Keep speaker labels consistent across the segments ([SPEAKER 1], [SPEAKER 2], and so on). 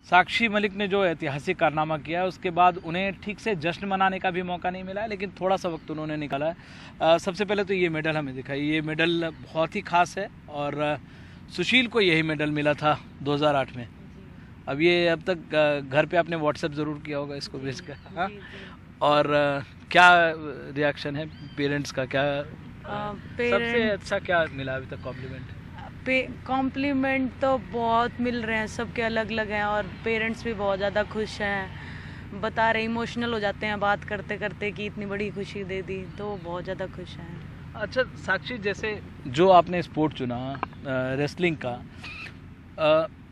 [SPEAKER 1] साक्षी मलिक ने जो ऐतिहासिक कारनामा किया है उसके बाद उन्हें ठीक से जश्न मनाने का भी मौका नहीं मिला है, लेकिन थोड़ा सा वक्त उन्होंने निकाला है। सबसे पहले तो ये मेडल हमें दिखाई, ये मेडल बहुत ही खास है और सुशील को यही मेडल मिला था 2008 में। अब ये अब तक घर पे आपने व्हाट्सएप ज़रूर किया होगा इसको भेज कर, हाँ? और क्या रिएक्शन है पेरेंट्स का, क्या सबसे अच्छा क्या मिला अभी तक कॉम्प्लीमेंट?
[SPEAKER 2] कॉम्प्लीमेंट तो बहुत मिल रहे हैं, सबके अलग अलग हैं और पेरेंट्स भी बहुत ज़्यादा खुश हैं, बता रहे इमोशनल हो जाते हैं बात करते करते कि इतनी बड़ी खुशी दे दी, तो बहुत ज़्यादा खुश हैं।
[SPEAKER 1] अच्छा साक्षी, जैसे जो आपने स्पोर्ट चुना रेसलिंग का,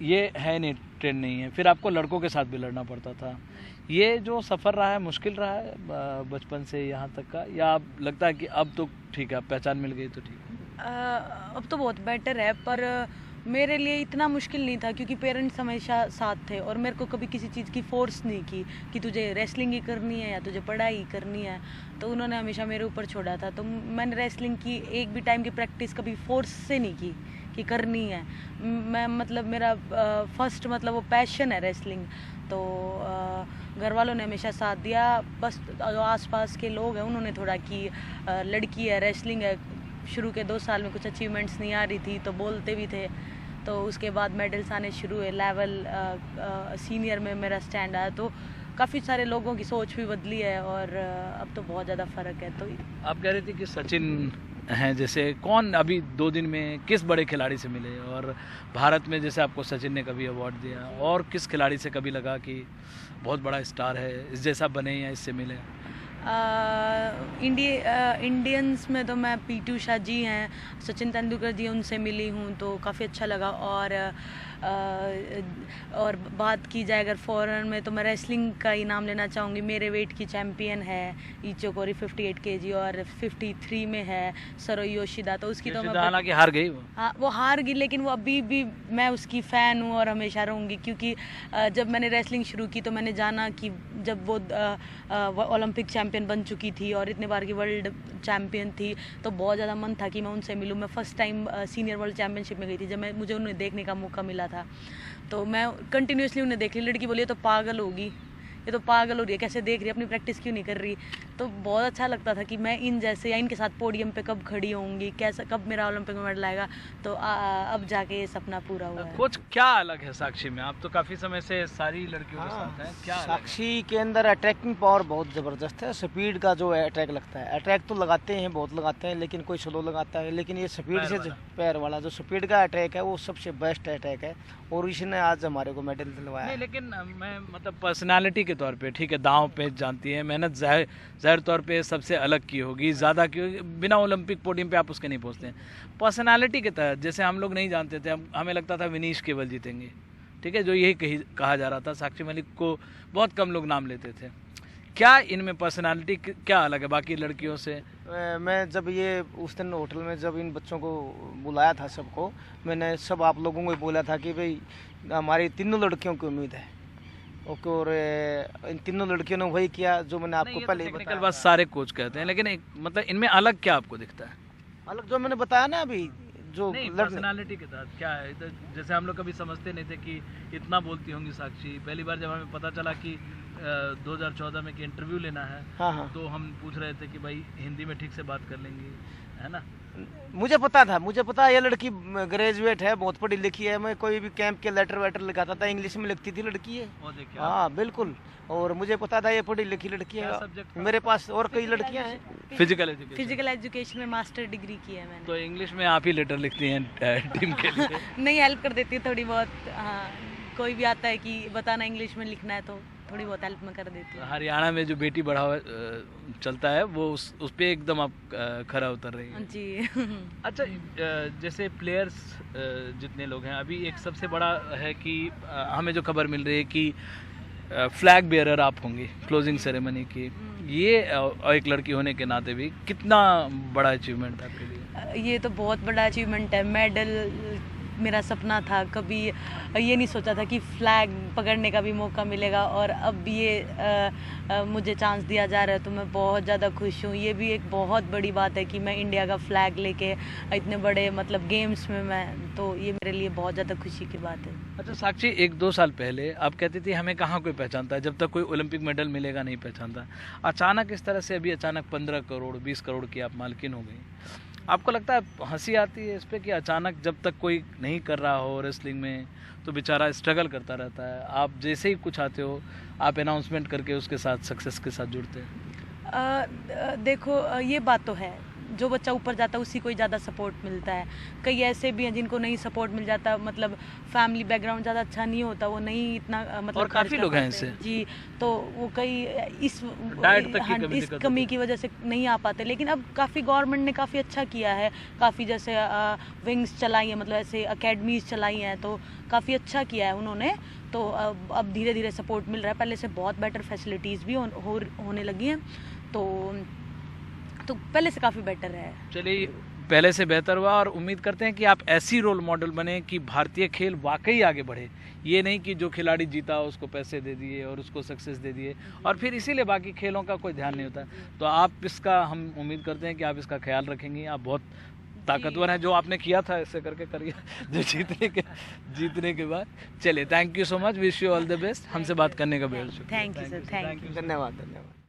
[SPEAKER 1] ये है नहीं, ट्रेंड नहीं है, फिर आपको लड़कों के साथ भी लड़ना पड़ता था, ये जो सफ़र रहा है मुश्किल रहा है बचपन से यहाँ तक का, या आप लगता है कि अब तो ठीक है, पहचान मिल गई तो ठीक है?
[SPEAKER 2] अब तो बहुत बेटर है, पर मेरे लिए इतना मुश्किल नहीं था क्योंकि पेरेंट्स हमेशा साथ थे और मेरे को कभी किसी चीज़ की फोर्स नहीं की कि तुझे रेसलिंग ही करनी है या तुझे पढ़ाई करनी है, तो उन्होंने हमेशा मेरे ऊपर छोड़ा था। तो मैंने रेसलिंग की एक भी टाइम की प्रैक्टिस कभी फोर्स से नहीं की कि करनी है। मैं मतलब मेरा फर्स्ट मतलब वो पैशन है रेसलिंग, तो घर वालों ने हमेशा साथ दिया। बस जो आसपास के लोग हैं उन्होंने थोड़ा कि लड़की है, रेसलिंग है, शुरू के 2 साल में कुछ अचीवमेंट्स नहीं आ रही थी तो बोलते भी थे, तो उसके बाद मेडल्स आने शुरू हुए, लेवल सीनियर में मेरा स्टैंड आया, तो काफ़ी सारे लोगों की सोच भी बदली है और अब तो बहुत ज़्यादा फ़र्क है। तो
[SPEAKER 1] आप कह रहे थे कि सचिन हैं, जैसे कौन अभी 2 दिन में किस बड़े खिलाड़ी से मिले, और भारत में जैसे आपको सचिन ने कभी अवार्ड दिया, और किस खिलाड़ी से कभी लगा कि बहुत बड़ा स्टार है, इस जैसा बने या इससे मिले?
[SPEAKER 2] इंडियंस में तो मैं पीटी उषा जी हैं, सचिन तेंदुलकर जी, उनसे मिली हूँ तो काफ़ी अच्छा लगा। और बात की जाए अगर फॉरेन में तो मैं रेसलिंग का ही नाम लेना चाहूँगी। मेरे वेट की चैम्पियन है ईचो कोरी 58 kg और 53 में है सरोई योशिदा, तो उसकी तो मैं
[SPEAKER 1] हालांकि हार गई
[SPEAKER 2] हाँ वो हार गई, लेकिन वो अभी भी मैं उसकी फ़ैन हूँ और हमेशा रहूँगी, क्योंकि जब मैंने रेसलिंग शुरू की तो मैंने जाना कि जब वो ओलंपिक चैम्पियन बन चुकी थी और इतने बार की वर्ल्ड चैम्पियन थी, तो बहुत ज़्यादा मन था कि मैं उनसे मिलूँ। मैं first time senior world championship में गई थी, जब मुझे उन्हें देखने का मौका मिला था, तो मैं कंटिन्यूसली उन्हें देख ली। लड़की बोली तो पागल होगी, ये तो पागल हो रही है, कैसे देख रही है, अपनी प्रैक्टिस क्यों नहीं कर रही। तो बहुत अच्छा लगता था कि मैं इन जैसे या इनके साथ पोडियम पे कब खड़ी होंगी, कैसा कब मेरा ओलंपिक में मेडल आएगा, तो अब जाके ये सपना पूरा हुआ है।
[SPEAKER 1] कुछ क्या अलग है साक्षी में? आप तो काफ़ी समय से सारी लड़कियों के साथ हैं, क्या
[SPEAKER 3] साक्षी के अंदर अटैकिंग पावर बहुत ज़बरदस्त है। स्पीड का जो अटैक लगता है, अटैक तो लगाते हैं, बहुत लगाते हैं, लेकिन कोई स्लो लगाता है, लेकिन ये स्पीड से पैर वाला जो स्पीड का अटैक है वो सबसे बेस्ट अटैक है और इसने आज हमारे को मेडल दिलवाया।
[SPEAKER 1] नहीं, लेकिन मैं मतलब पर्सनालिटी के तौर पे ठीक है, दांव पे जानती है, मेहनत ज़ाहिर तौर पे सबसे अलग की होगी, ज़्यादा की होगी, बिना ओलंपिक पोडियम पे आप उसके नहीं पहुंचते हैं। पर्सनालिटी के तहत जैसे हम लोग नहीं जानते थे, हमें लगता था विनीश केवल जीतेंगे, ठीक है, जो यही कहा जा रहा था। साक्षी मलिक को बहुत कम लोग नाम लेते थे। क्या इनमें पर्सनालिटी क्या अलग है बाकी लड़कियों से?
[SPEAKER 3] मैं जब ये उस दिन होटल में जब इन बच्चों को बुलाया था सबको, मैंने सब आप लोगों को बोला था कि भाई हमारी तीनों लड़कियों की उम्मीद है, ओके, और इन तीनों लड़कियों ने वही किया जो मैंने आपको पहले ही बताया।
[SPEAKER 1] बात सारे कोच कहते हैं, लेकिन मतलब इनमें अलग क्या आपको दिखता है?
[SPEAKER 3] अलग जो मैंने बताया ना अभी, जो
[SPEAKER 1] पर्सनालिटी के तहत क्या है? तो जैसे हम लोग कभी समझते नहीं थे कि इतना बोलती होंगी साक्षी। पहली बार जब हमें पता चला कि 2014 में कि इंटरव्यू लेना है, हाँ। तो हम पूछ रहे थे कि भाई हिंदी में ठीक से बात कर लेंगी, है ना?
[SPEAKER 3] मुझे पता है ये लड़की ग्रेजुएट है, बहुत पढ़ी लिखी है। मैं कोई भी कैंप के लेटर वेटर लिखाता था, इंग्लिश में लिखती थी लड़की है। हाँ बिल्कुल, और मुझे पता था ये पढ़ी लिखी लड़की है। मेरे पास और कई लड़कियां हैं।
[SPEAKER 2] फिजिकल एजुकेशन में मास्टर डिग्री की है मैंने।
[SPEAKER 1] तो इंग्लिश में आप ही लेटर लिखती हैं टीम के लिए?
[SPEAKER 2] नहीं, हेल्प कर देती है थोड़ी बहुत, हाँ, कोई भी आता है कि बताना इंग्लिश में लिखना है तो थोड़ी बहुत हेल्प में कर देती हूँ।
[SPEAKER 1] हरियाणा में जो बेटी बढ़ावा चलता है वो उस पे एकदम आप खरा उतर रही हैं
[SPEAKER 2] जी।
[SPEAKER 1] अच्छा, जैसे प्लेयर्स जितने लोग हैं, अभी एक सबसे बड़ा है कि हमें जो खबर मिल रही है कि फ्लैग बेयरर आप होंगी क्लोजिंग सेरेमनी की। ये एक लड़की होने के नाते भी कितना बड़ा अचीवमेंट है आपके लिए?
[SPEAKER 2] ये तो बहुत बड़ा अचीवमेंट है। मेडल मेरा सपना था, कभी ये नहीं सोचा था कि फ्लैग पकड़ने का भी मौका मिलेगा, और अब ये मुझे चांस दिया जा रहा है तो मैं बहुत ज़्यादा खुश हूँ। ये भी एक बहुत बड़ी बात है कि मैं इंडिया का फ्लैग लेके इतने बड़े मतलब गेम्स में मैं, तो ये मेरे लिए बहुत ज़्यादा खुशी की बात है।
[SPEAKER 1] अच्छा साक्षी, 1-2 साल पहले आप कहती थी हमें कहाँ कोई पहचानता है, जब तक कोई ओलंपिक मेडल मिलेगा नहीं पहचानता। अचानक इस तरह से अभी अचानक 15 करोड़ 20 करोड़ की आप मालकिन हो गई, आपको लगता है हंसी आती है इस पे कि अचानक जब तक कोई नहीं कर रहा हो रेसलिंग में तो बेचारा स्ट्रगल करता रहता है, आप जैसे ही कुछ आते हो आप अनाउंसमेंट करके उसके साथ सक्सेस के साथ जुड़ते हैं?
[SPEAKER 2] देखो ये बात तो है, जो बच्चा ऊपर जाता है उसी को ही ज़्यादा सपोर्ट मिलता है। कई ऐसे भी हैं जिनको नहीं सपोर्ट मिल जाता, मतलब फैमिली बैकग्राउंड ज़्यादा अच्छा नहीं होता, वो नहीं इतना मतलब
[SPEAKER 1] और काफ़ी लोग हैं ऐसे
[SPEAKER 2] जी, तो वो कई इस
[SPEAKER 1] डाइट तक की
[SPEAKER 2] हाँ,
[SPEAKER 1] कमी
[SPEAKER 2] इस
[SPEAKER 1] दिक्कत
[SPEAKER 2] कमी
[SPEAKER 1] होती
[SPEAKER 2] की वजह से नहीं आ पाते। लेकिन अब काफ़ी गवर्नमेंट ने काफ़ी अच्छा किया है, काफ़ी जैसे विंग्स चलाई हैं, मतलब ऐसे अकेडमीज चलाई हैं, तो काफ़ी अच्छा किया है उन्होंने। तो अब धीरे धीरे सपोर्ट मिल रहा है, पहले से बहुत बेटर फैसिलिटीज़ भी होने लगी हैं, तो पहले से काफ़ी बेटर है।
[SPEAKER 1] चलिए, पहले से बेहतर हुआ और उम्मीद करते हैं कि आप ऐसी रोल मॉडल बने कि भारतीय खेल वाकई आगे बढ़े। ये नहीं कि जो खिलाड़ी जीता उसको पैसे दे दिए और उसको सक्सेस दे दिए और फिर इसीलिए बाकी खेलों का कोई ध्यान नहीं होता। तो आप इसका, हम उम्मीद करते हैं कि आप इसका ख्याल रखेंगी। आप बहुत ताकतवर हैं, जो आपने किया था ऐसे करके करिए जो जीतने के बाद। चलिए, thank you so much, wish you all the best. हमसे बात करने का बहुत शुक्रिया।
[SPEAKER 2] Thank you sir, thank you.
[SPEAKER 3] धन्यवाद।